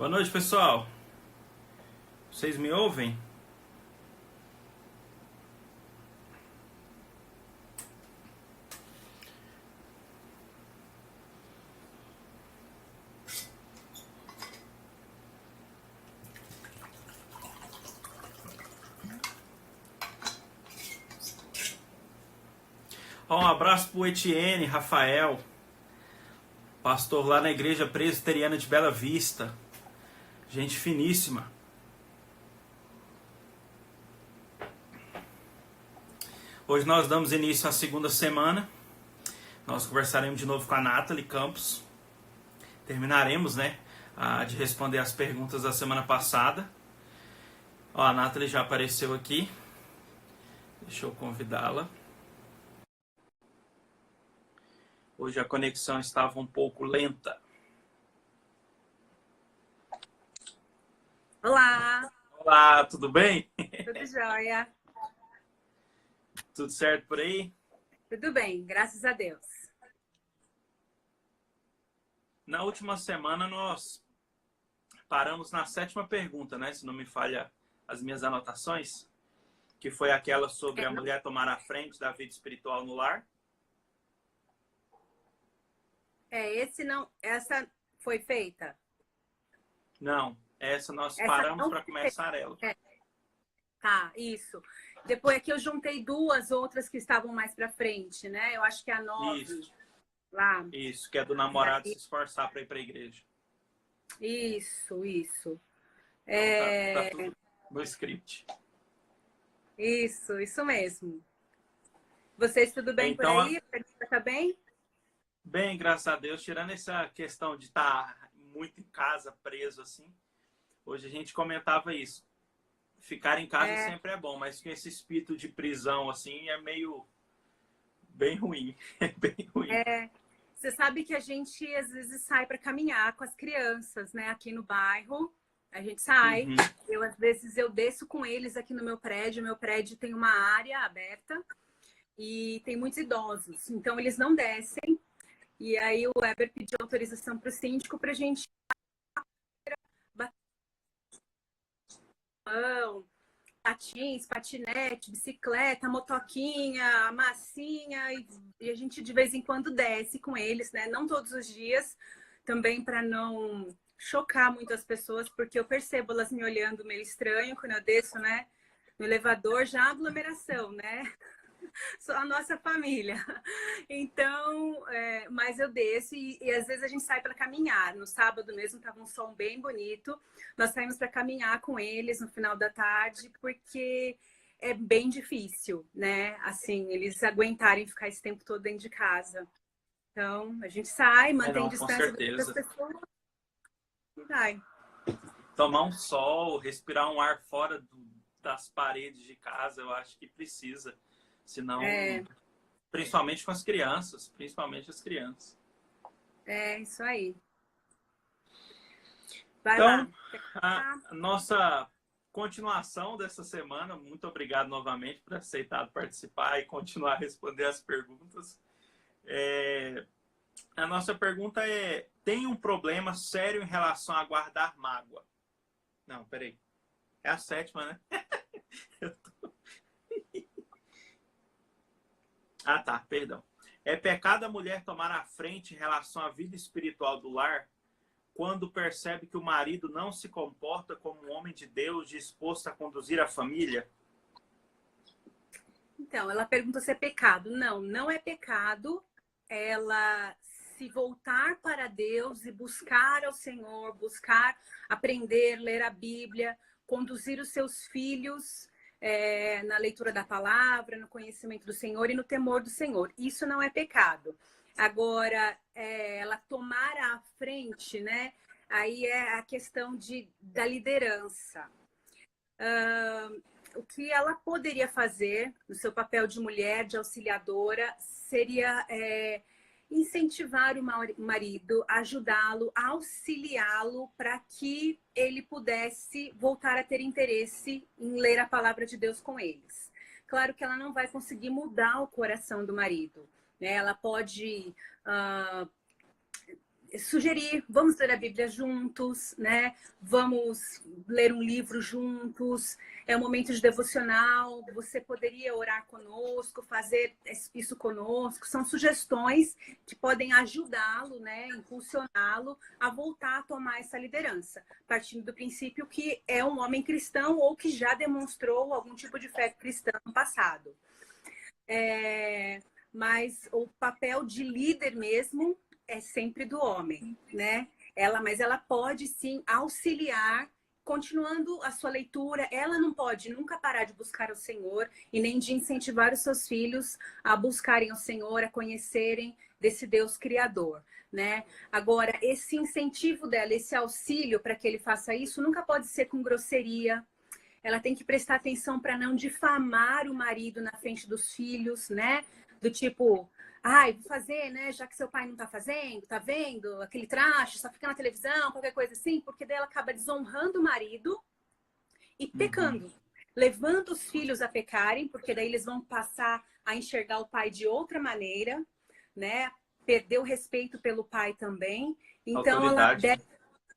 Boa noite, pessoal. Vocês me ouvem? Um abraço pro Etienne, Rafael, pastor lá na Igreja Presbiteriana de Bela Vista. Gente finíssima. Hoje nós damos início à segunda semana. Nós conversaremos de novo com a Nathalie Campos. Terminaremos, de responder as perguntas da semana passada. A Nathalie já apareceu aqui. Deixa eu convidá-la. Hoje a conexão estava um pouco lenta. Olá! Olá, tudo bem? Tudo jóia? Tudo certo por aí? Tudo bem, graças a Deus. Na última semana nós paramos na 7ª pergunta, Se não me falha as minhas anotações, que foi aquela sobre a mulher tomar a frente da vida espiritual no lar. Essa foi feita? Não, essa nós paramos para começar ela. Tá, isso. Depois aqui eu juntei duas outras que estavam mais para frente, Eu acho que é a 9. Isso. Lá. Isso, que é do namorado se esforçar para ir para a igreja. Isso. Então, tá tudo no script. Isso mesmo. Vocês tudo bem então, por aí? Tá bem? Bem, graças a Deus, tirando essa questão de estar muito em casa, preso assim. Hoje a gente comentava isso. Ficar em casa sempre é bom, mas com esse espírito de prisão assim é meio bem ruim. É bem ruim. Você sabe que a gente às vezes sai para caminhar com as crianças, aqui no bairro. A gente sai. Uhum. Às vezes eu desço com eles aqui no meu prédio. Meu prédio tem uma área aberta e tem muitos idosos. Então eles não descem. E aí o Weber pediu autorização para o síndico para a gente patins, patinete, bicicleta, motoquinha, massinha, e a gente de vez em quando desce com eles, Não todos os dias, também para não chocar muito as pessoas, porque eu percebo elas me olhando meio estranho quando eu desço, no elevador, já aglomeração, Só a nossa família. Então, mas eu desço e às vezes a gente sai para caminhar. No sábado mesmo estava um sol bem bonito. Nós saímos para caminhar com eles no final da tarde, porque é bem difícil, Assim, eles aguentarem ficar esse tempo todo dentro de casa. Então, a gente sai, mantém distância das pessoas e vai. Tomar um sol, respirar um ar fora das paredes de casa, eu acho que precisa. Senão, principalmente com as crianças, Isso aí. Vai então, lá. A nossa continuação dessa semana, muito obrigado novamente por aceitado participar e continuar a responder as perguntas. A nossa pergunta é: tem um problema sério em relação a guardar mágoa? Não, peraí. É a 7ª, né? Tá, perdão. É pecado a mulher tomar a frente em relação à vida espiritual do lar quando percebe que o marido não se comporta como um homem de Deus disposto a conduzir a família? Então, ela pergunta se é pecado. Não, não é pecado ela se voltar para Deus e buscar ao Senhor, buscar aprender, ler a Bíblia, conduzir os seus filhos na leitura da palavra, no conhecimento do Senhor e no temor do Senhor. Isso não é pecado. Agora, ela tomar à frente, Aí é a questão da liderança. O que ela poderia fazer no seu papel de mulher, de auxiliadora, seria incentivar o marido, ajudá-lo, auxiliá-lo para que ele pudesse voltar a ter interesse em ler a palavra de Deus com eles. Claro que ela não vai conseguir mudar o coração do marido, Ela pode sugerir, vamos ler a Bíblia juntos, né? Vamos ler um livro juntos. É um momento de devocional. Você poderia orar conosco, fazer isso conosco. São sugestões que podem ajudá-lo, né? Impulsioná-lo a voltar a tomar essa liderança, partindo do princípio que é um homem cristão ou que já demonstrou algum tipo de fé cristã no passado. Mas o papel de líder mesmo é sempre do homem, né? Mas ela pode sim auxiliar, continuando a sua leitura. Ela não pode nunca parar de buscar o Senhor e nem de incentivar os seus filhos a buscarem o Senhor, a conhecerem desse Deus criador, né? Agora, esse incentivo dela, esse auxílio para que ele faça isso, nunca pode ser com grosseria. Ela tem que prestar atenção para não difamar o marido na frente dos filhos, né? Do tipo, ai, vou fazer, né? Já que seu pai não tá fazendo, tá vendo? Aquele traste, só fica na televisão, qualquer coisa assim, porque daí ela acaba desonrando o marido e pecando, levando os filhos a pecarem, porque daí eles vão passar a enxergar o pai de outra maneira, né? Perder o respeito pelo pai também. Então ela deve...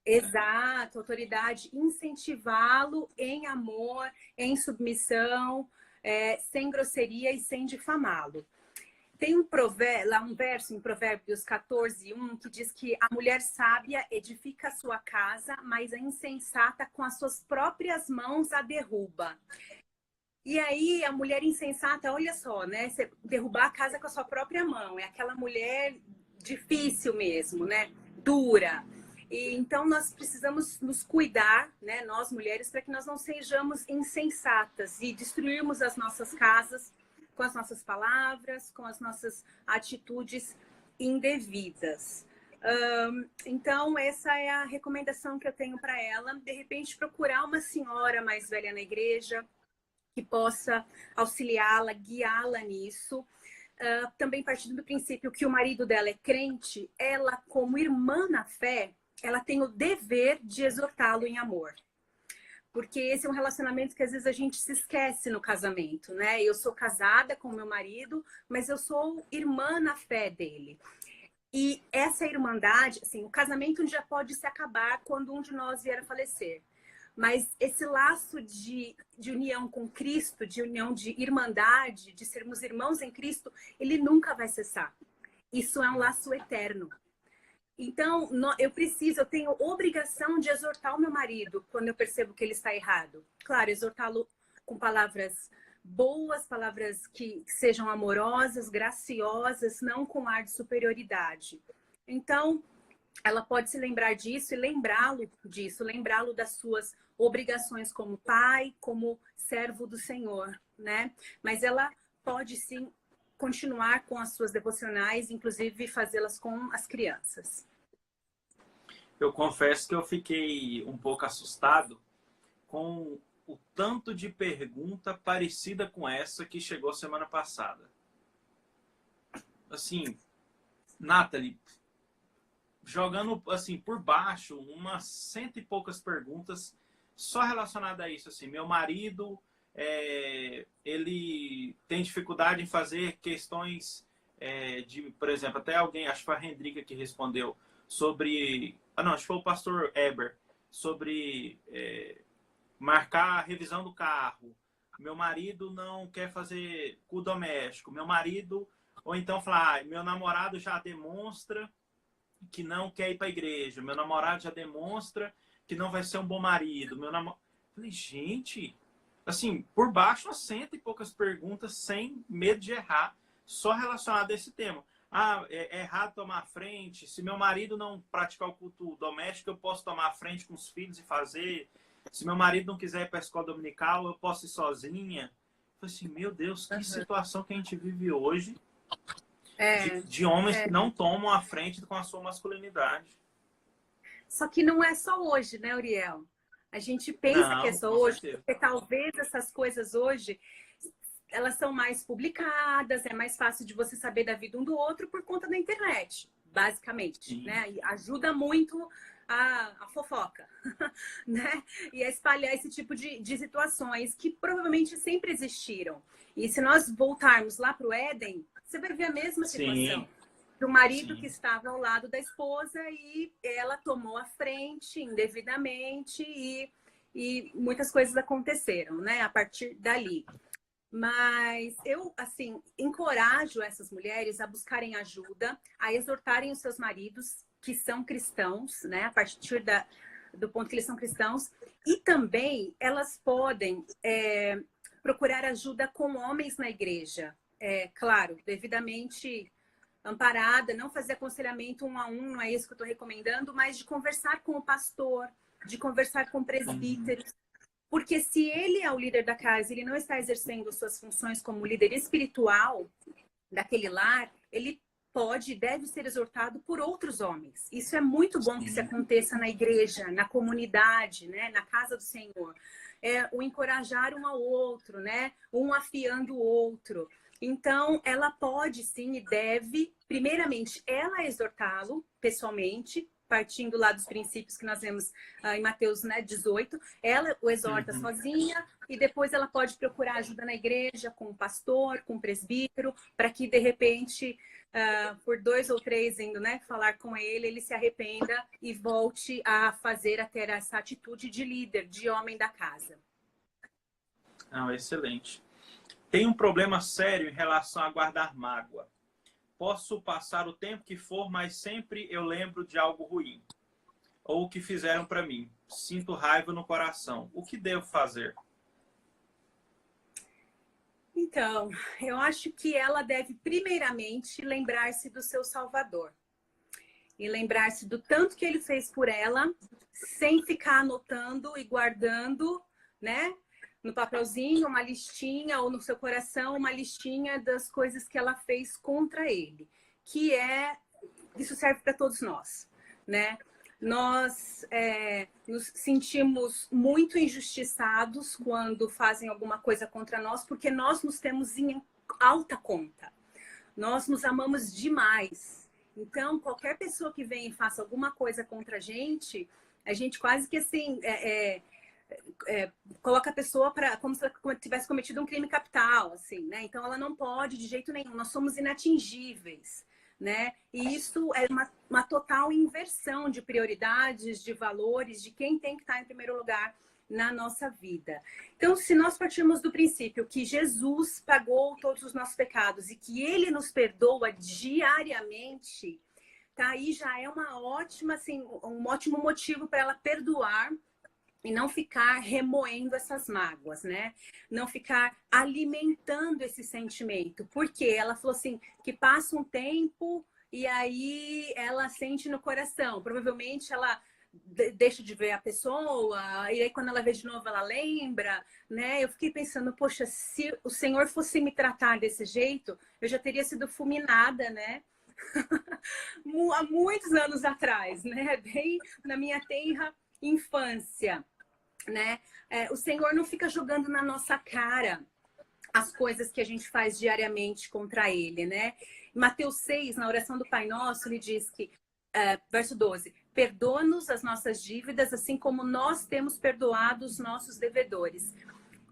Exato, autoridade, incentivá-lo em amor, em submissão, sem grosseria e sem difamá-lo. Tem um verso em Provérbios 14:1 que diz que a mulher sábia edifica a sua casa, mas a insensata com as suas próprias mãos a derruba. E aí a mulher insensata, olha só, né? Você derrubar a casa com a sua própria mão, é aquela mulher difícil mesmo, né? Dura. E então nós precisamos nos cuidar, né? Nós mulheres, para que nós não sejamos insensatas e destruirmos as nossas casas com as nossas palavras, com as nossas atitudes indevidas. Então, essa é a recomendação que eu tenho para ela. De repente, procurar uma senhora mais velha na igreja que possa auxiliá-la, guiá-la nisso. Também partindo do princípio que o marido dela é crente, ela, como irmã na fé, ela tem o dever de exortá-lo em amor. Porque esse é um relacionamento que às vezes a gente se esquece no casamento, né? Eu sou casada com meu marido, mas eu sou irmã na fé dele. E essa irmandade, assim, o casamento já pode se acabar quando um de nós vier a falecer. Mas esse laço de união com Cristo, de união de irmandade, de sermos irmãos em Cristo, ele nunca vai cessar. Isso é um laço eterno. Então, eu tenho obrigação de exortar o meu marido quando eu percebo que ele está errado. Claro, exortá-lo com palavras boas, palavras que sejam amorosas, graciosas, não com ar de superioridade. Então, ela pode se lembrar disso e lembrá-lo das suas obrigações como pai, como servo do Senhor, né? Mas ela pode sim continuar com as suas devocionais, inclusive fazê-las com as crianças. Eu confesso que eu fiquei um pouco assustado com o tanto de pergunta parecida com essa que chegou semana passada. Assim, Nathalie, jogando assim por baixo, umas 100 e poucas perguntas só relacionadas a isso. Assim, meu marido... ele tem dificuldade em fazer questões por exemplo, até alguém, acho que foi a Hendrika que respondeu sobre, acho que foi o pastor Eber, sobre marcar a revisão do carro. Meu marido não quer fazer culto doméstico. Meu marido, ou então falar, meu namorado já demonstra que não quer ir para a igreja. Meu namorado já demonstra que não vai ser um bom marido. Falei, gente... Assim, por baixo, umas 100 e poucas perguntas, sem medo de errar, só relacionado a esse tema. É errado tomar a frente? Se meu marido não praticar o culto doméstico, eu posso tomar a frente com os filhos e fazer? Se meu marido não quiser ir para a escola dominical, eu posso ir sozinha? Eu falei assim, meu Deus, que situação que a gente vive hoje de homens que não tomam a frente com a sua masculinidade. Só que não é só hoje, né, Uriel? A gente pensa que é só hoje, porque talvez essas coisas hoje, elas são mais publicadas, é mais fácil de você saber da vida um do outro por conta da internet, basicamente, né? E ajuda muito a fofoca, né? E a espalhar esse tipo de situações que provavelmente sempre existiram. E se nós voltarmos lá para o Éden, você vai ver a mesma situação. do marido Sim. que estava ao lado da esposa e ela tomou a frente indevidamente e muitas coisas aconteceram, né, a partir dali. Mas eu, assim, encorajo essas mulheres a buscarem ajuda, a exortarem os seus maridos que são cristãos, né, a partir do ponto que eles são cristãos, e também elas podem procurar ajuda com homens na igreja, claro, devidamente amparada, não fazer aconselhamento um a um, não é isso que eu estou recomendando, mas de conversar com o pastor, de conversar com o presbítero, porque se ele é o líder da casa, ele não está exercendo suas funções como líder espiritual daquele lar, ele pode e deve ser exortado por outros homens. Isso é muito bom que isso aconteça na igreja, na comunidade, né, na casa do Senhor. O encorajar um ao outro, né, um afiando o outro. Então, ela pode sim e deve, primeiramente, ela exortá-lo pessoalmente, partindo lá dos princípios que nós vemos em Mateus, né, 18, ela o exorta sozinha e depois ela pode procurar ajuda na igreja, com o pastor, com o presbítero, para que de repente, por 2 ou 3 indo, né, falar com ele, ele se arrependa e volte a ter essa atitude de líder, de homem da casa. Excelente. Tem um problema sério em relação a guardar mágoa. Posso passar o tempo que for, mas sempre eu lembro de algo ruim. Ou o que fizeram para mim. Sinto raiva no coração. O que devo fazer? Então, eu acho que ela deve primeiramente lembrar-se do seu Salvador. E lembrar-se do tanto que ele fez por ela, sem ficar anotando e guardando, né? No papelzinho, uma listinha, ou no seu coração, uma listinha das coisas que ela fez contra ele. Isso serve para todos nós, né? Nós nos sentimos muito injustiçados quando fazem alguma coisa contra nós, porque nós nos temos em alta conta. Nós nos amamos demais. Então, qualquer pessoa que vem e faça alguma coisa contra a gente quase que assim... coloca a pessoa como se ela tivesse cometido um crime capital, assim, né? Então ela não pode de jeito nenhum, nós somos inatingíveis, né? E isso é uma total inversão de prioridades, de valores, de quem tem que estar em primeiro lugar na nossa vida. Então, se nós partirmos do princípio que Jesus pagou todos os nossos pecados e que ele nos perdoa diariamente, tá aí já é um ótimo motivo para ela perdoar e não ficar remoendo essas mágoas, né? Não ficar alimentando esse sentimento. Porque ela falou assim, que passa um tempo e aí ela sente no coração. Provavelmente ela deixa de ver a pessoa, e aí quando ela vê de novo ela lembra, né? Eu fiquei pensando, poxa, se o Senhor fosse me tratar desse jeito, eu já teria sido fulminada, né? Há muitos anos atrás, né? Bem na minha tenra infância. Né? O Senhor não fica jogando na nossa cara as coisas que a gente faz diariamente contra ele, né? Mateus 6, na oração do Pai Nosso, ele diz que, verso 12, perdoa-nos as nossas dívidas, assim como nós temos perdoado os nossos devedores.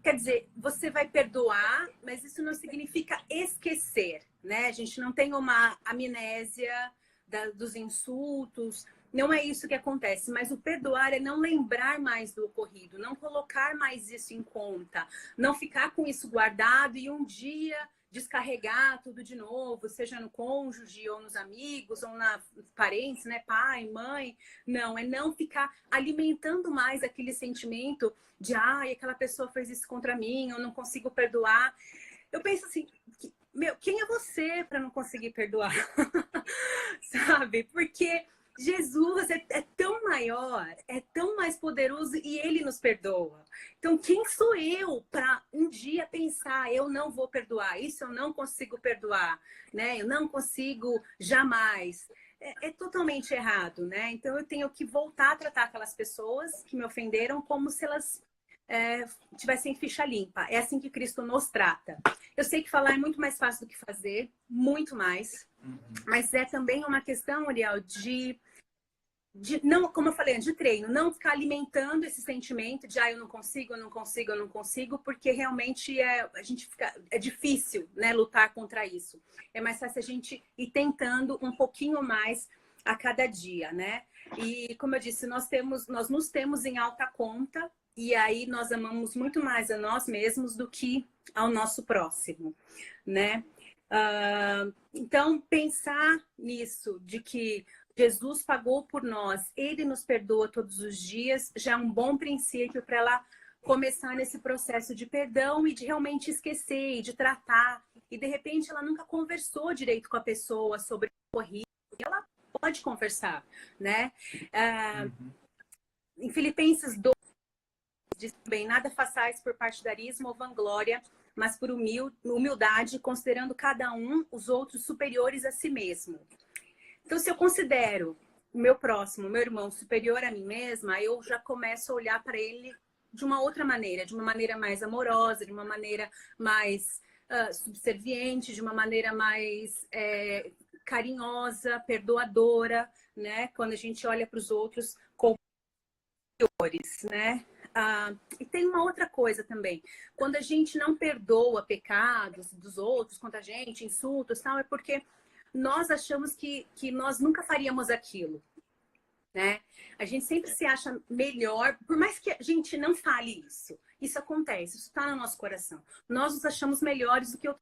Quer dizer, você vai perdoar, mas isso não significa esquecer, né? A gente não tem uma amnésia dos insultos. Não é isso que acontece, mas o perdoar é não lembrar mais do ocorrido, não colocar mais isso em conta, não ficar com isso guardado e um dia descarregar tudo de novo, seja no cônjuge ou nos amigos ou nos parentes, né, pai, mãe. Não, é não ficar alimentando mais aquele sentimento de aquela pessoa fez isso contra mim, eu não consigo perdoar. Eu penso assim, quem é você para não conseguir perdoar? Sabe? Porque Jesus é tão maior, é tão mais poderoso e ele nos perdoa. Então, quem sou eu para um dia pensar, eu não vou perdoar, isso eu não consigo perdoar, né? Eu não consigo jamais. É totalmente errado, né? Então, eu tenho que voltar a tratar aquelas pessoas que me ofenderam como se elas tivessem ficha limpa. É assim que Cristo nos trata. Eu sei que falar é muito mais fácil do que fazer, muito mais. Mas é também uma questão, Uriel, de não, como eu falei, de treino, não ficar alimentando esse sentimento de eu não consigo, eu não consigo, eu não consigo, porque realmente é difícil, né, lutar contra isso. É mais fácil a gente ir tentando um pouquinho mais a cada dia, né? E como eu disse, nós nos temos em alta conta, e aí nós amamos muito mais a nós mesmos do que ao nosso próximo, né? Então, pensar nisso, de que Jesus pagou por nós, Ele nos perdoa todos os dias, já é um bom princípio para ela começar nesse processo de perdão e de realmente esquecer e de tratar. E de repente ela nunca conversou direito com a pessoa sobre o ocorrido. Ela pode conversar, né? Em Filipenses 2 diz bem, nada façais por partidarismo ou vanglória, mas por humildade, considerando cada um os outros superiores a si mesmo. Então, se eu considero o meu próximo, o meu irmão, superior a mim mesma, eu já começo a olhar para ele de uma outra maneira, de uma maneira mais amorosa, de uma maneira mais subserviente, de uma maneira mais carinhosa, perdoadora, né? Quando a gente olha para os outros como superiores, né? E tem uma outra coisa também. Quando a gente não perdoa pecados dos outros contra a gente, insultos, tal, é porque nós achamos que nós nunca faríamos aquilo, né? A gente sempre se acha melhor, por mais que a gente não fale isso. Isso acontece, isso está no nosso coração. Nós nos achamos melhores do que eu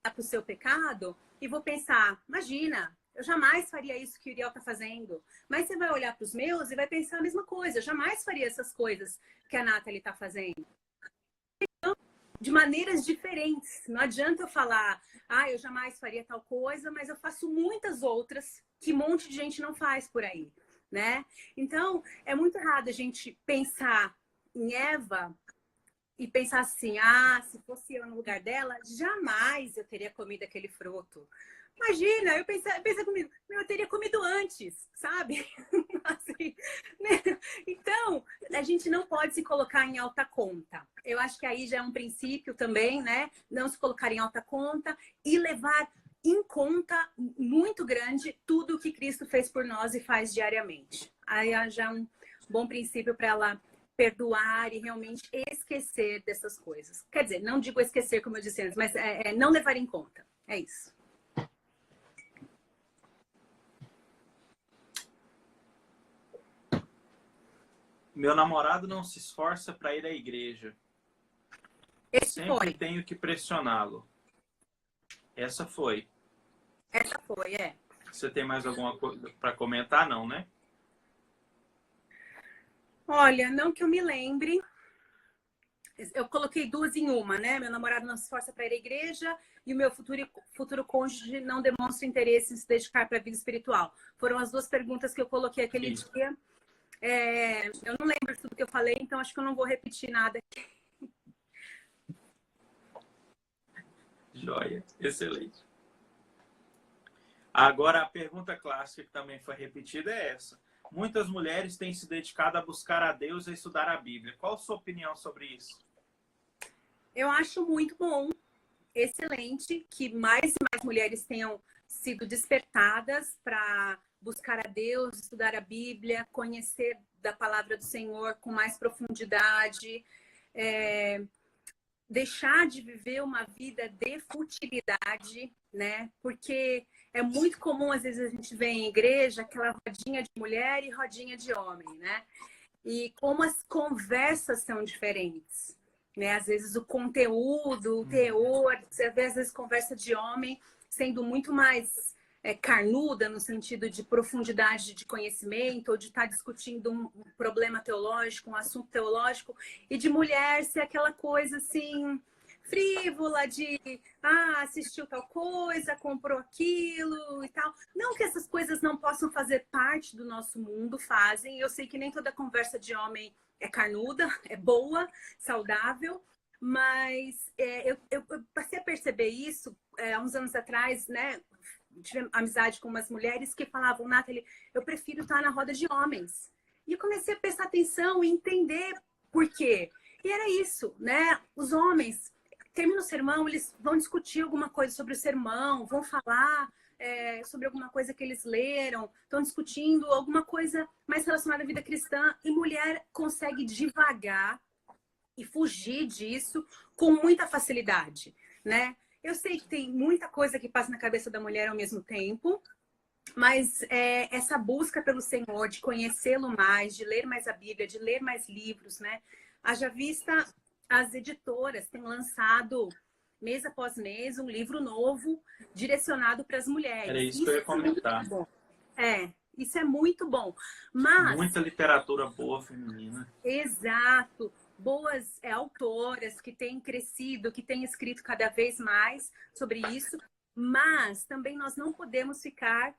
para o seu pecado e vou pensar, imagina, eu jamais faria isso que o Uriel está fazendo. Mas você vai olhar para os meus e vai pensar a mesma coisa. Eu jamais faria essas coisas que a Nathalie está fazendo. De maneiras diferentes. Não adianta eu falar, eu jamais faria tal coisa, mas eu faço muitas outras que um monte de gente não faz por aí, né? Então, é muito errado a gente pensar em Eva e pensar assim, se fosse eu no lugar dela, jamais eu teria comido aquele fruto. Imagina, eu pensei comigo, eu teria comido antes, sabe? Assim, né? Então, a gente não pode se colocar em alta conta. Eu acho que aí já é um princípio também, né? Não se colocar em alta conta e levar em conta muito grande tudo o que Cristo fez por nós e faz diariamente. Aí já é um bom princípio para ela perdoar e realmente esquecer dessas coisas. Quer dizer, não digo esquecer, como eu disse antes, mas não levar em conta. É isso. Meu namorado não se esforça para ir à igreja. Sempre tenho que pressioná-lo. Essa foi. Você tem mais alguma coisa para comentar? Não, né? Olha, não que eu me lembre. Eu coloquei duas em uma, né? Meu namorado não se esforça para ir à igreja e o meu futuro cônjuge não demonstra interesse em se dedicar para a vida espiritual. Foram as duas perguntas que eu coloquei aquele dia. Eu não lembro tudo que eu falei, então acho que eu não vou repetir nada. Joia, excelente. Agora, a pergunta clássica que também foi repetida é essa. Muitas mulheres têm se dedicado a buscar a Deus e a estudar a Bíblia. Qual a sua opinião sobre isso? Eu acho muito bom, excelente, que mais e mais mulheres tenham sido despertadas para buscar a Deus, estudar a Bíblia, conhecer da palavra do Senhor com mais profundidade, deixar de viver uma vida de futilidade, né? Porque é muito comum, às vezes, a gente vê em igreja aquela rodinha de mulher e rodinha de homem, né? E como as conversas são diferentes, né? Às vezes o conteúdo, o teor, você vê às vezes conversa de homem sendo muito mais carnuda no sentido de profundidade de conhecimento ou de estar discutindo um problema teológico, um assunto teológico, e de mulher ser aquela coisa assim frívola de assistiu tal coisa, comprou aquilo e tal. Não que essas coisas não possam fazer parte do nosso mundo, fazem. Eu sei que nem toda conversa de homem é carnuda, é boa, saudável, mas eu passei a perceber isso há uns anos atrás, né? Tive amizade com umas mulheres que falavam, Nathalie, eu prefiro estar na roda de homens. E eu comecei a prestar atenção e entender por quê. E era isso, né? Os homens termina o sermão, eles vão discutir alguma coisa sobre o sermão, vão falar sobre alguma coisa que eles leram, estão discutindo alguma coisa mais relacionada à vida cristã, e mulher consegue divagar e fugir disso com muita facilidade, né? Eu sei que tem muita coisa que passa na cabeça da mulher ao mesmo tempo, mas essa busca pelo Senhor, de conhecê-lo mais, de ler mais a Bíblia, de ler mais livros, né? Haja vista, as editoras têm lançado, mês após mês, um livro novo direcionado para as mulheres. Era isso que eu ia comentar. Isso é muito bom. Mas muita literatura boa feminina. Exato. Boas autoras que têm crescido, que têm escrito cada vez mais sobre isso, mas também nós não podemos ficar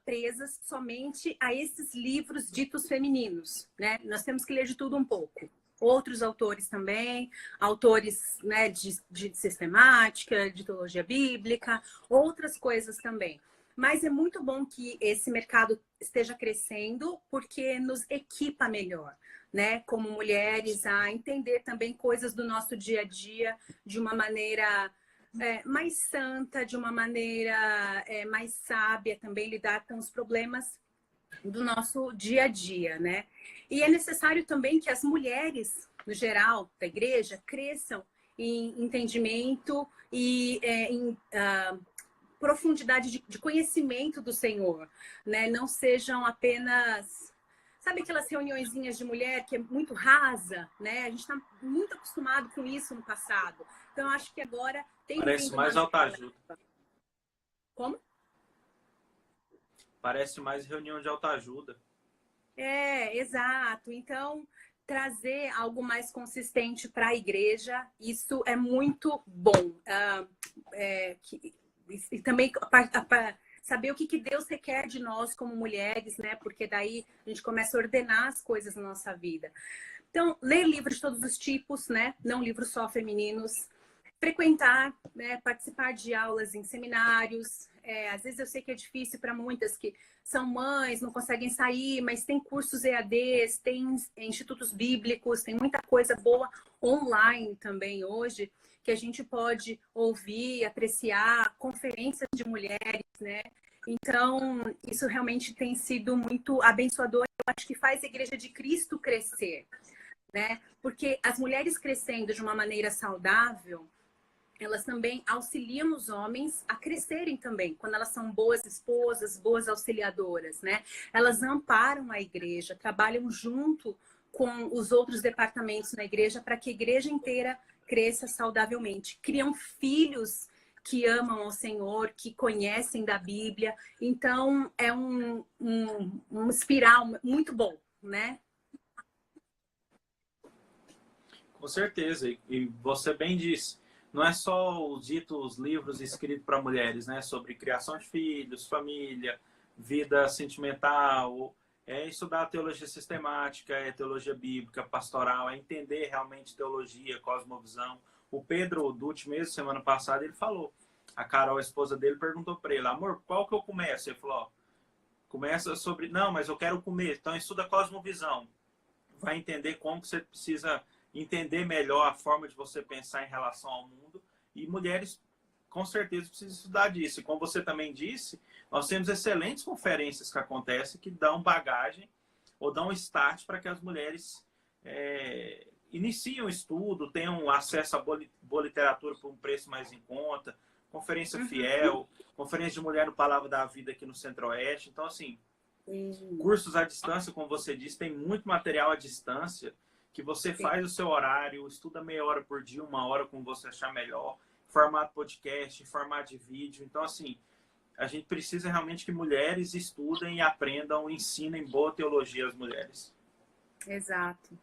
presas somente a esses livros ditos femininos, né? Nós temos que ler de tudo um pouco. Outros autores também, autores, né, de sistemática, de teologia bíblica, outras coisas também. Mas é muito bom que esse mercado esteja crescendo, porque nos equipa melhor, né? Como mulheres, a entender também coisas do nosso dia a dia de uma maneira mais santa, de uma maneira mais sábia, também lidar com os problemas do nosso dia a dia, né? E é necessário também que as mulheres, no geral, da igreja, cresçam em entendimento e em profundidade de conhecimento do Senhor, né? Não sejam apenas, sabe, aquelas reuniõezinhas de mulher que é muito rasa, né? A gente está muito acostumado com isso no passado. Então, eu acho que agora tem... Parece mais autoajuda. Como? Parece mais reunião de autoajuda. Exato. Então, trazer algo mais consistente para a igreja, isso é muito bom. E também saber o que Deus requer de nós como mulheres, né? Porque daí a gente começa a ordenar as coisas na nossa vida. Então, ler livros de todos os tipos, né? Não livros só femininos. Frequentar, né? Participar de aulas em seminários. Às vezes eu sei que é difícil para muitas que são mães, não conseguem sair, mas tem cursos EADs, tem institutos bíblicos, tem muita coisa boa online também hoje, que a gente pode ouvir, apreciar, conferências de mulheres, né? Então, isso realmente tem sido muito abençoador. Eu acho que faz a Igreja de Cristo crescer, né? Porque as mulheres crescendo de uma maneira saudável, elas também auxiliam os homens a crescerem também, quando elas são boas esposas, boas auxiliadoras, né? Elas amparam a igreja, trabalham junto com os outros departamentos na igreja para que a igreja inteira cresça saudavelmente. Criam filhos que amam ao Senhor, que conhecem da Bíblia. Então, é um espiral muito bom, né? Com certeza. E você bem disse, não é só os ditos livros escritos para mulheres, né? Sobre criação de filhos, família, vida sentimental, estudar teologia sistemática, teologia bíblica, pastoral, entender realmente teologia, cosmovisão. O Pedro Dutti mesmo, semana passada, ele falou. A Carol, a esposa dele, perguntou para ele, amor, qual que eu começo? Ele falou, ó, começa sobre... Não, mas eu quero comer. Então, estuda cosmovisão. Vai entender como que você precisa entender melhor a forma de você pensar em relação ao mundo. E mulheres, com certeza, precisam estudar disso. E como você também disse, nós temos excelentes conferências que acontecem que dão bagagem ou dão start para que as mulheres iniciem o estudo, tenham acesso a boa literatura por um preço mais em conta, conferência Fiel, conferência de mulher no Palavra da Vida aqui no Centro-Oeste. Então, assim, cursos à distância, como você disse, tem muito material à distância que você faz o seu horário, estuda meia hora por dia, 1 hora, como você achar melhor, formato podcast, formato de vídeo. Então, assim, a gente precisa realmente que mulheres estudem, aprendam, ensinem boa teologia às mulheres. Exato.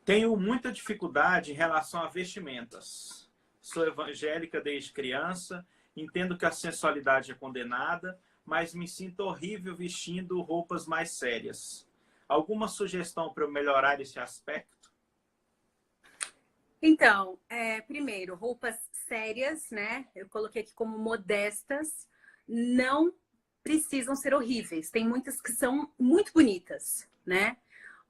Tenho muita dificuldade em relação a vestimentas. Sou evangélica desde criança, entendo que a sensualidade é condenada, mas me sinto horrível vestindo roupas mais sérias. Alguma sugestão para eu melhorar esse aspecto? Então, primeiro, roupas sérias, né? Eu coloquei aqui como modestas, não precisam ser horríveis. Tem muitas que são muito bonitas, né?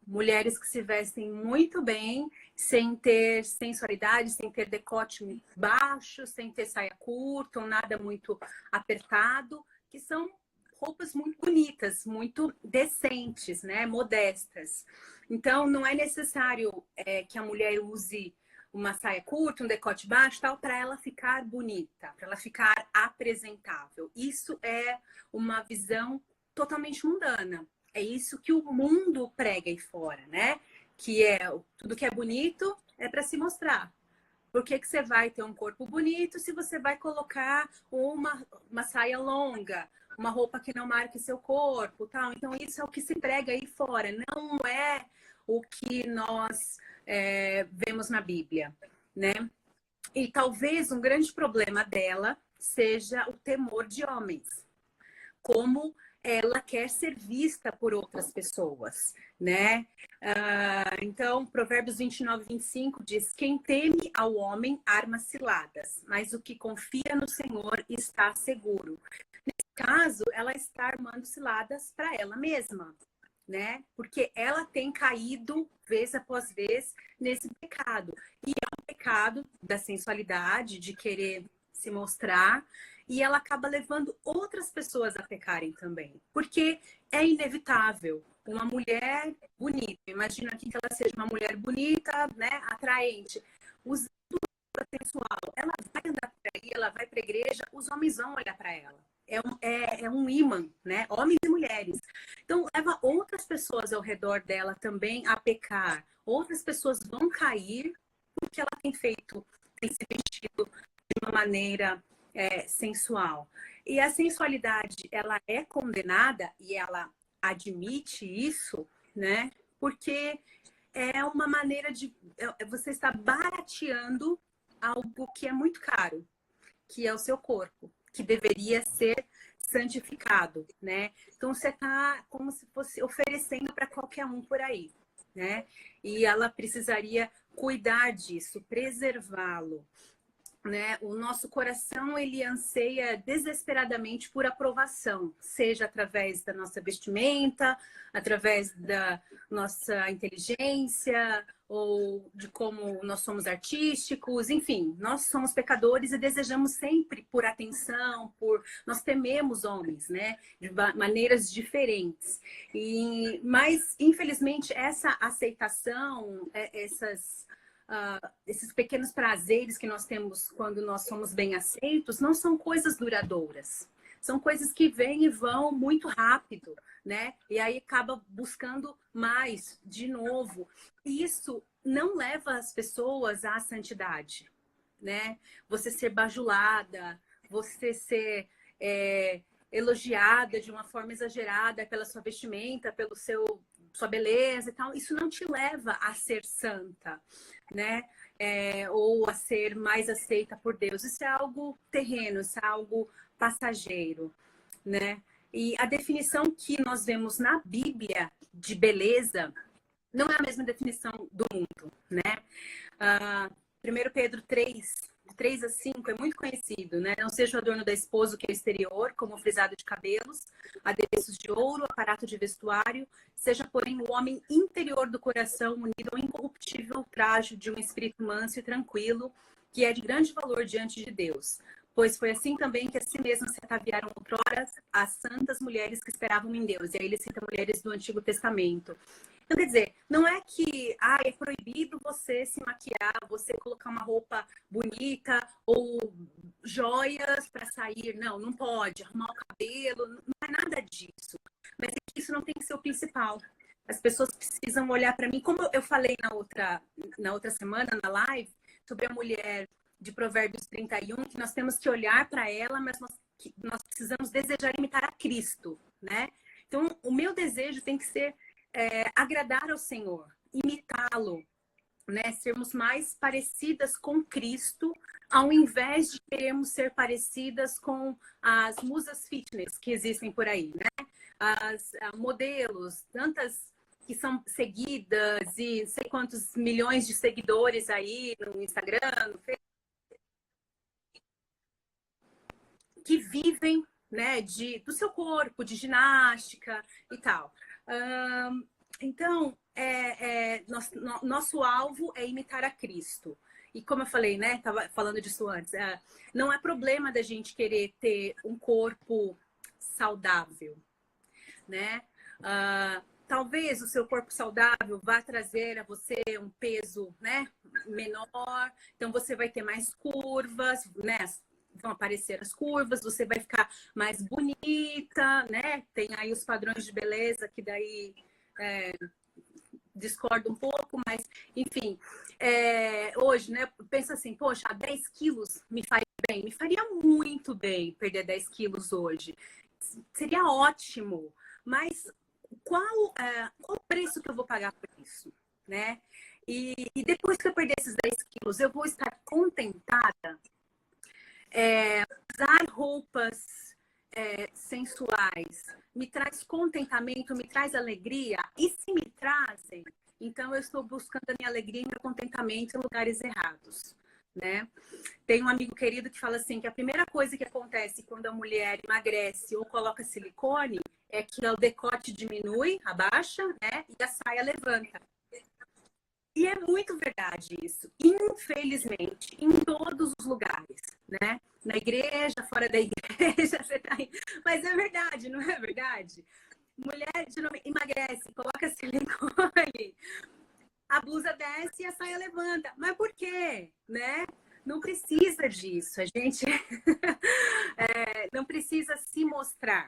mulheres que se vestem muito bem, sem ter sensualidade, sem ter decote baixo, sem ter saia curta, ou nada muito apertado, que são roupas muito bonitas, muito decentes, né? Modestas. Então, não é necessário que a mulher use uma saia curta, um decote baixo, tal, para ela ficar bonita, para ela ficar apresentável. Isso é uma visão totalmente mundana. É isso que o mundo prega aí fora, né? Que é tudo que é bonito é para se mostrar. Por que você vai ter um corpo bonito se você vai colocar uma saia longa, uma roupa que não marque seu corpo, tal? Então, isso é o que se prega aí fora, não é o que nós vemos na Bíblia, né? E talvez um grande problema dela seja o temor de homens, como ela quer ser vista por outras pessoas, né? Então, Provérbios 29:25 diz: quem teme ao homem arma ciladas, mas o que confia no Senhor está seguro. Nesse caso, ela está armando ciladas para ela mesma, né? Porque ela tem caído vez após vez nesse pecado. E é um pecado da sensualidade, de querer se mostrar, e ela acaba levando outras pessoas a pecarem também. Porque é inevitável. Uma mulher bonita, imagina aqui que ela seja uma mulher bonita, né, atraente, usando sensual, ela vai andar por aí, ela vai para a igreja, os homens vão olhar para ela. É um imã, né? Homens e mulheres. Então, leva outras pessoas ao redor dela também a pecar. Outras pessoas vão cair porque ela tem se vestido de uma maneira sensual. E a sensualidade, ela é condenada e ela admite isso, né? Porque é uma maneira de você está barateando algo que é muito caro, que é o seu corpo, que deveria ser santificado, né? Então você está como se fosse oferecendo para qualquer um por aí, né? E ela precisaria cuidar disso, preservá-lo, né? O nosso coração, ele anseia desesperadamente por aprovação, seja através da nossa vestimenta, através da nossa inteligência, ou de como nós somos artísticos, enfim, nós somos pecadores e desejamos sempre por atenção, nós tememos homens, né? De maneiras diferentes. Mas, infelizmente, essa aceitação, esses pequenos prazeres que nós temos quando nós somos bem aceitos, não são coisas duradouras. São coisas que vêm e vão muito rápido, né? E aí acaba buscando mais de novo. E isso não leva as pessoas à santidade, né? Você ser bajulada, você ser elogiada de uma forma exagerada pela sua vestimenta, pelo sua beleza e tal, isso não te leva a ser santa, né? Ou a ser mais aceita por Deus. Isso é algo terreno, isso é algo passageiro, né? E a definição que nós vemos na Bíblia de beleza não é a mesma definição do mundo, né? 1 Pedro 3:3-5 é muito conhecido, né? Não seja o adorno da esposa o que é exterior, como o frisado de cabelos, adereços de ouro, aparato de vestuário, seja, porém, o homem interior do coração unido ao incorruptível trajo de um espírito manso e tranquilo, que é de grande valor diante de Deus. Pois foi assim também que a si mesmas se ataviaram outrora as santas mulheres que esperavam em Deus. E aí ele cita mulheres do Antigo Testamento. Então, quer dizer, não é que é proibido você se maquiar, você colocar uma roupa bonita ou joias para sair. Não, não pode. Arrumar o cabelo, não é nada disso. Mas é que isso não tem que ser o principal. As pessoas precisam olhar para mim, como eu falei na outra semana, na live, sobre a mulher de Provérbios 31, que nós temos que olhar para ela, mas nós precisamos desejar imitar a Cristo, né? Então, o meu desejo tem que ser agradar ao Senhor, imitá-lo, né? Sermos mais parecidas com Cristo, ao invés de queremos ser parecidas com as musas fitness que existem por aí, né? As modelos, tantas que são seguidas e não sei quantos milhões de seguidores aí no Instagram, no Facebook, que vivem, né, do seu corpo, de ginástica e tal. Então, nosso alvo é imitar a Cristo. E como eu falei, né? Estava falando disso antes. Não é problema da gente querer ter um corpo saudável, né? Talvez o seu corpo saudável vá trazer a você um peso, né, menor. Então você vai ter mais curvas, né? Vão aparecer as curvas, você vai ficar mais bonita, né? Tem aí os padrões de beleza que daí discordo um pouco, mas enfim, hoje, né, pensa assim, poxa, 10 quilos me faria bem, me faria muito bem perder 10 quilos hoje, seria ótimo, mas qual o preço que eu vou pagar por isso, né? E depois que eu perder esses 10 quilos, eu vou estar contentada, usar roupas sensuais, me traz contentamento, me traz alegria, e se me trazem, então eu estou buscando a minha alegria e meu contentamento em lugares errados, né? Tem um amigo querido que fala assim, que a primeira coisa que acontece quando a mulher emagrece ou coloca silicone é que o decote diminui, abaixa, né? E a saia levanta. E é muito verdade isso, infelizmente, em todos os lugares, né? Na igreja, fora da igreja, você tá aí. Mas é verdade, não é verdade? Mulher geralmente emagrece, coloca silicone, a blusa desce e a saia levanta. Mas por quê? Né? Não precisa disso. A gente não precisa se mostrar.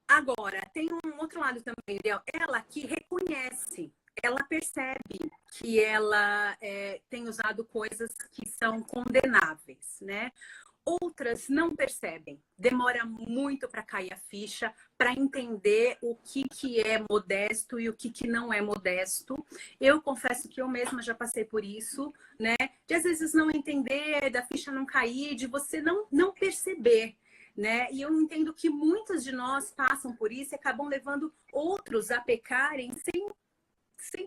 Agora, tem um outro lado também, ela que reconhece, ela percebe que ela tem usado coisas que são condenáveis, né? Outras não percebem, demora muito para cair a ficha, para entender o que é modesto e o que não é modesto. Eu confesso que eu mesma já passei por isso, né? De às vezes não entender, da ficha não cair, de você não perceber, né? E eu entendo que muitos de nós passam por isso e acabam levando outros a pecarem sem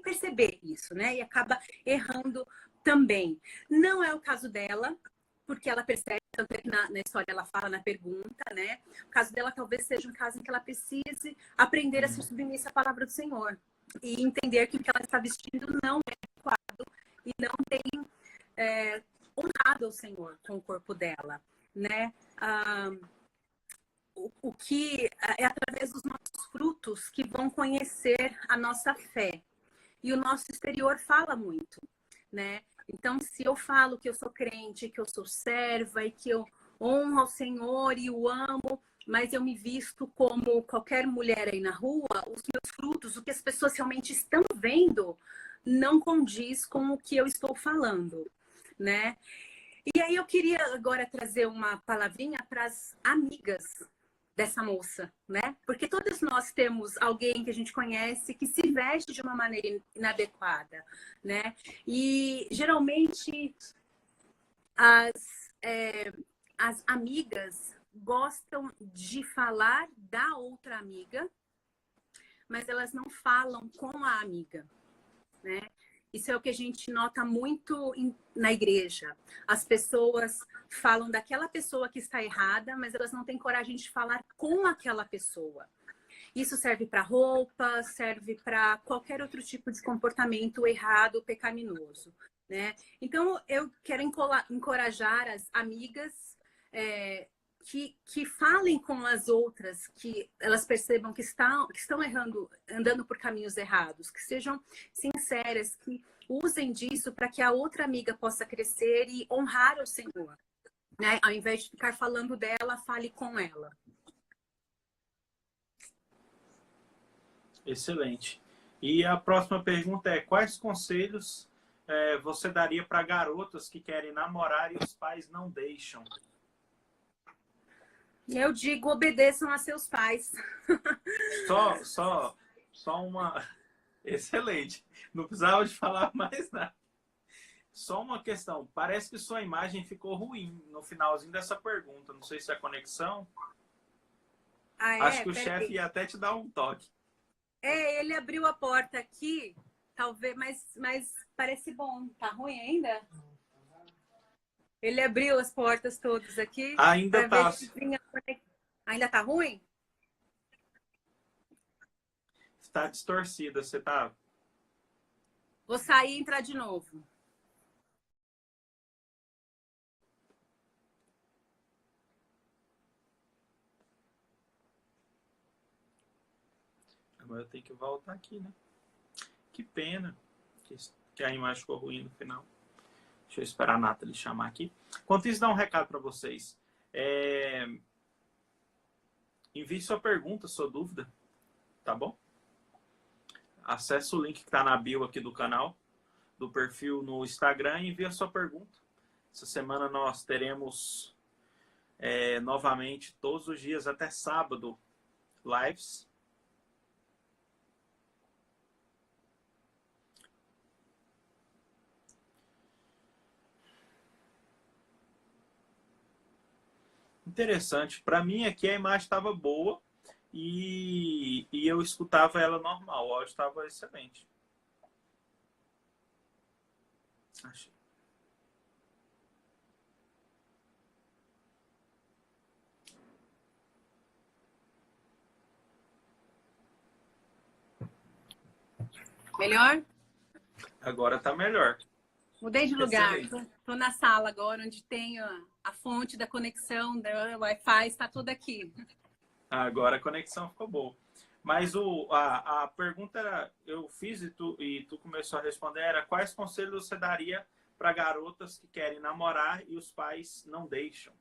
perceber isso, né? E acaba errando também. Não é o caso dela, porque ela percebe, tanto é que na história ela fala na pergunta, né? O caso dela talvez seja um caso em que ela precise aprender a se submeter à palavra do Senhor e entender que o que ela está vestindo não é adequado e não tem honrado ao Senhor com o corpo dela, né? O que é através dos nossos frutos que vão conhecer a nossa fé. E o nosso exterior fala muito, né? Então, se eu falo que eu sou crente, que eu sou serva e que eu honro ao Senhor e o amo, mas eu me visto como qualquer mulher aí na rua, os meus frutos, o que as pessoas realmente estão vendo, não condiz com o que eu estou falando, né? E aí eu queria agora trazer uma palavrinha para as amigas dessa moça, né? Porque todos nós temos alguém que a gente conhece que se veste de uma maneira inadequada, né? E geralmente as amigas gostam de falar da outra amiga, mas elas não falam com a amiga, né? Isso é o que a gente nota muito na igreja. As pessoas falam daquela pessoa que está errada, mas elas não têm coragem de falar com aquela pessoa. Isso serve para roupa, serve para qualquer outro tipo de comportamento errado, pecaminoso, né? Então, eu quero encorajar as amigas que falem com as outras, que elas percebam que estão errando, andando por caminhos errados, que sejam sinceras, que usem disso para que a outra amiga possa crescer e honrar o Senhor, né? Ao invés de ficar falando dela, fale com ela. Excelente. E a próxima pergunta é: quais conselhos você daria para garotas que querem namorar e os pais não deixam? Eu digo, obedeçam a seus pais. Só uma... Excelente. Não precisava de falar mais nada. Só uma questão. Parece que sua imagem ficou ruim no finalzinho dessa pergunta. Não sei se é a conexão. Acho que o chefe ia até te dar um toque. Ele abriu a porta aqui, talvez, mas parece bom. Tá ruim ainda? Ele abriu as portas todas aqui. Ainda tá. Ainda tá ruim? tá distorcida, você tá... Vou sair e entrar de novo. Agora eu tenho que voltar aqui, né? Que pena que a imagem ficou ruim no final. Deixa eu esperar a Nathalie chamar aqui. Enquanto isso, dar um recado para vocês. Envie sua pergunta, sua dúvida, tá bom? Acesse o link que está na bio aqui do canal, do perfil no Instagram e envie a sua pergunta. Essa semana nós teremos novamente, todos os dias até sábado, lives. Interessante. Para mim aqui a imagem estava boa e eu escutava ela normal. O áudio estava excelente. Achei. Melhor? Agora está melhor. Mudei de lugar. Excelente. Tô na sala agora, onde tem a fonte da conexão, da Wi-Fi, está tudo aqui. Agora a conexão ficou boa. Mas a pergunta era, eu fiz e tu começou a responder, era quais conselhos você daria para garotas que querem namorar e os pais não deixam?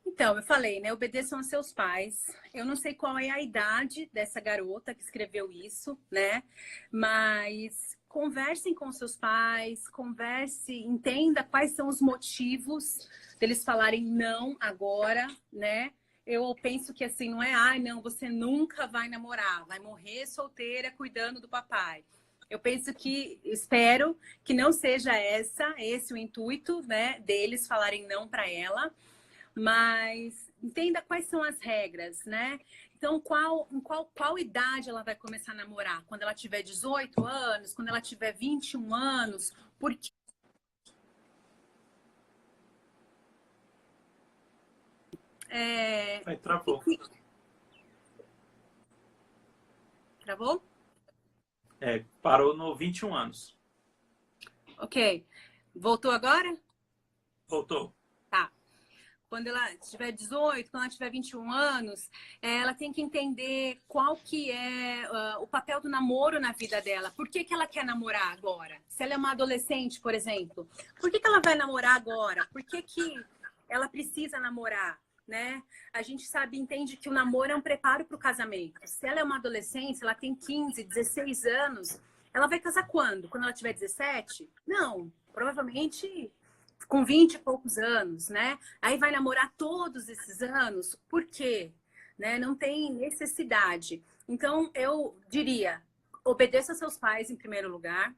Então, eu falei, né? Obedeçam aos seus pais. Eu não sei qual é a idade dessa garota que escreveu isso, né? Mas conversem com seus pais, converse, entenda quais são os motivos deles falarem não agora, né? Eu penso que assim, não é, ai, não, você nunca vai namorar, vai morrer solteira cuidando do papai. Eu penso que, espero que não seja esse o intuito, né, deles falarem não para ela. Mas entenda quais são as regras, né? Então, qual idade ela vai começar a namorar? Quando ela tiver 18 anos? Quando ela tiver 21 anos? Porque... Travou. Travou? Parou no 21 anos. Ok. Voltou agora? Voltou. Tá. Quando ela tiver 18, quando ela tiver 21 anos, ela tem que entender qual que é o papel do namoro na vida dela. Por que ela quer namorar agora? Se ela é uma adolescente, por exemplo, por que ela vai namorar agora? Por que ela precisa namorar? Né? A gente entende que o namoro é um preparo para o casamento. Se ela é uma adolescente, ela tem 15, 16 anos, ela vai casar quando? Quando ela tiver 17? Não, provavelmente com 20 e poucos anos, né? Aí vai namorar todos esses anos, por quê? Né? Não tem necessidade. Então, eu diria, obedeça aos seus pais em primeiro lugar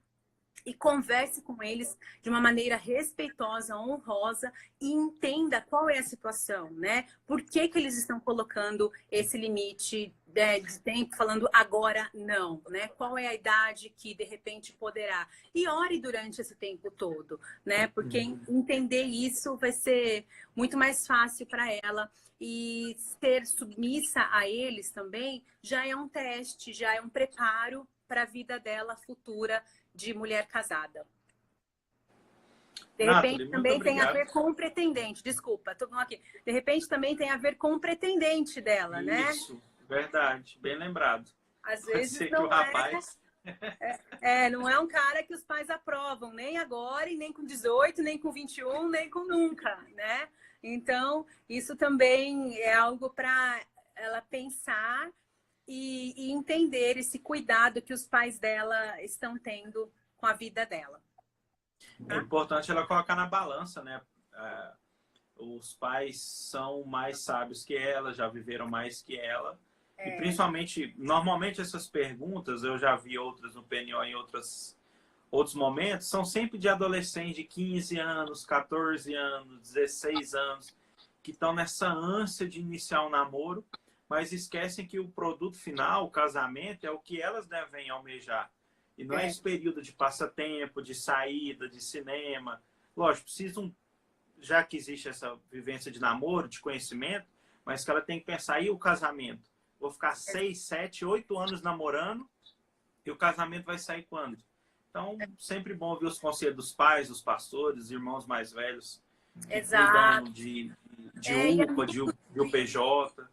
e converse com eles de uma maneira respeitosa, honrosa e entenda qual é a situação, né? Por que eles estão colocando esse limite de tempo, falando agora não, né? Qual é a idade que de repente poderá? E ore durante esse tempo todo, né? Porque entender isso vai ser muito mais fácil para ela. E ser submissa a eles também já é um teste, já é um preparo para a vida dela futura de mulher casada. De repente, também tem a ver com o pretendente. Desculpa, estou falando aqui. De repente, também tem a ver com o pretendente dela, né? Isso, verdade. Bem lembrado. Às vezes Pode ser não que o rapaz... não é um cara que os pais aprovam, nem agora, e nem com 18, nem com 21, nem com nunca, né? Então, isso também é algo para ela pensar e entender esse cuidado que os pais dela estão tendo com a vida dela. É importante ela colocar na balança, né? Os pais são mais sábios que ela, já viveram mais que ela. E principalmente, normalmente essas perguntas, eu já vi outras no PNO em outros momentos, são sempre de adolescentes de 15 anos, 14 anos, 16 anos, que estão nessa ânsia de iniciar um namoro, mas esquecem que o produto final, o casamento, é o que elas devem almejar. E não é esse período de passatempo, de saída, de cinema. Lógico, precisam, já que existe essa vivência de namoro, de conhecimento, mas que ela tem que pensar, e o casamento? vou ficar 6, 7, 8 anos namorando e o casamento vai sair quando? Então, sempre bom ouvir os conselhos dos pais, dos pastores, dos irmãos mais velhos, que Exato. cuidam de E UPA, de UPJ.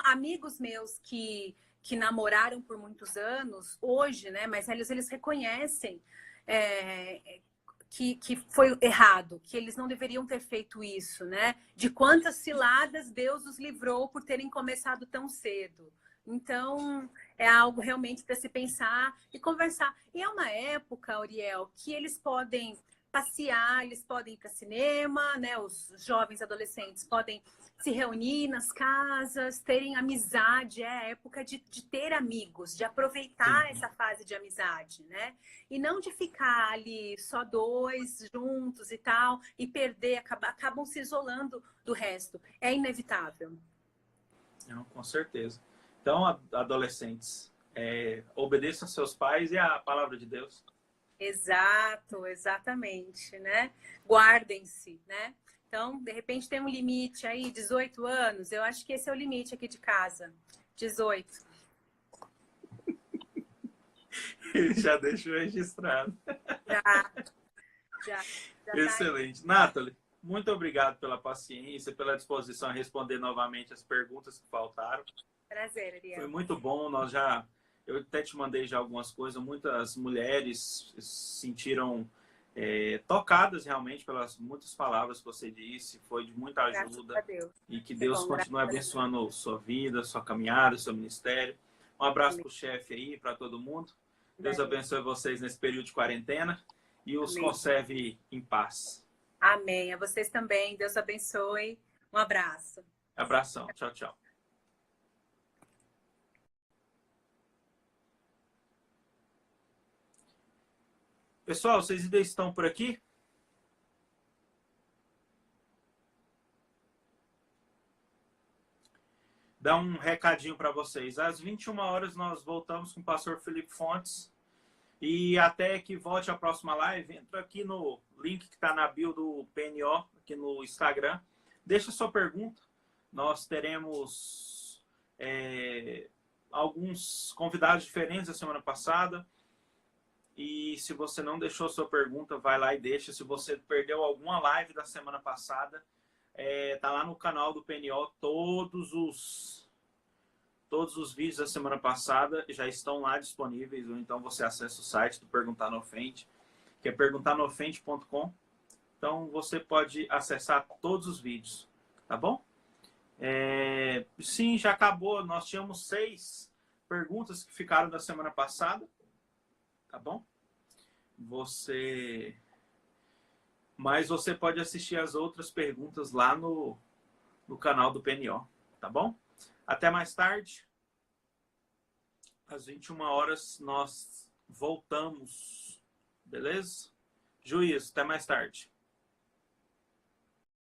Amigos meus que namoraram por muitos anos, hoje, né, mais velhos, eles reconhecem que foi errado, que eles não deveriam ter feito isso, né? De quantas ciladas Deus os livrou por terem começado tão cedo. Então, é algo realmente para se pensar e conversar. E é uma época, Auriel, que eles podem passear, eles podem ir para cinema, né? Os jovens adolescentes podem se reunir nas casas, terem amizade, é a época de ter amigos, de aproveitar essa fase de amizade, né? E não de ficar ali só dois juntos e tal, e perder, acabam se isolando do resto. É inevitável. Não, com certeza. Então, adolescentes, obedeçam a seus pais e a palavra de Deus. Exato, exatamente, né? Guardem-se, né? Então, de repente tem um limite aí, 18 anos. Eu acho que esse é o limite aqui de casa. 18. Ele já deixou registrado. Já Excelente. Tá. Nathalie, muito obrigado pela paciência, pela disposição a responder novamente as perguntas que faltaram. Prazer, Ariel. Foi muito bom. Eu até te mandei já algumas coisas. Muitas mulheres se sentiram tocadas realmente pelas muitas palavras que você disse. Foi de muita ajuda. E que Deus continue abençoando sua vida, sua caminhada, seu ministério. Um abraço para o chefe aí, para todo mundo. Deus abençoe vocês nesse período de quarentena e os conserve em paz. Amém. A vocês também. Deus abençoe. Um abraço. Abração. Tchau, tchau. Pessoal, vocês ainda estão por aqui? Dá um recadinho para vocês. Às 21 horas nós voltamos com o pastor Felipe Fontes. E até que volte a próxima live, entra aqui no link que está na bio do PNO, aqui no Instagram. Deixa sua pergunta. Nós teremos alguns convidados diferentes da semana passada. E se você não deixou sua pergunta, vai lá e deixa. Se você perdeu alguma live da semana passada, tá lá no canal do PNO. Todos os vídeos da semana passada já estão lá disponíveis. Ou então você acessa o site do Perguntar no Ofente, que é perguntarnoofente.com. Então você pode acessar todos os vídeos, tá bom? Sim, já acabou. Nós tínhamos 6 perguntas que ficaram da semana passada. Tá bom? Mas você pode assistir as outras perguntas lá no canal do PNO, tá bom? Até mais tarde. Às 21 horas nós voltamos. Beleza? Juiz, até mais tarde.